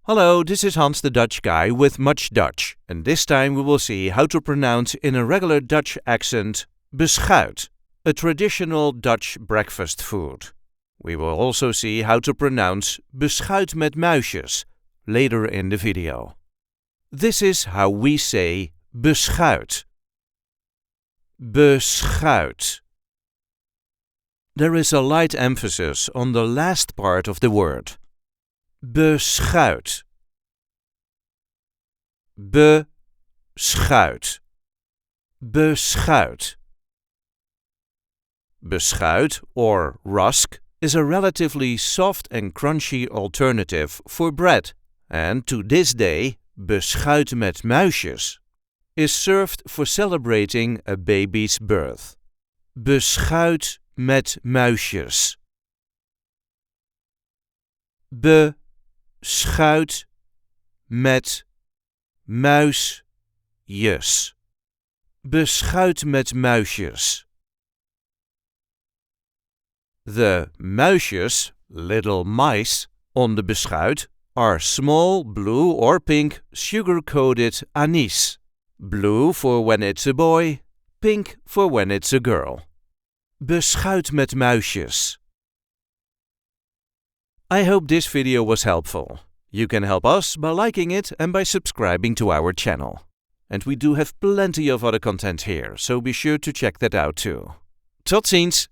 Hello, this is Hans the Dutch guy with Much Dutch, and this time we will see how to pronounce in a regular Dutch accent beschuit, a traditional Dutch breakfast food. We will also see how to pronounce beschuit met muisjes later in the video. This is how we say beschuit. Beschuit. There is a light emphasis on the last part of the word. Beschuit. Beschuit. Beschuit. Beschuit, or rusk, is a relatively soft and crunchy alternative for bread, and to this day, beschuit met muisjes is served for celebrating a baby's birth. Beschuit met muisjes. Beschuit met muisjes. Beschuit met muisjes. The muisjes, little mice, on the beschuit are small blue or pink sugar-coated anise. Blue for when it's a boy, pink for when it's a girl. Beschuit met muisjes. I hope this video was helpful. You can help us by liking it and by subscribing to our channel. And we do have plenty of other content here, so be sure to check that out too. Tot ziens!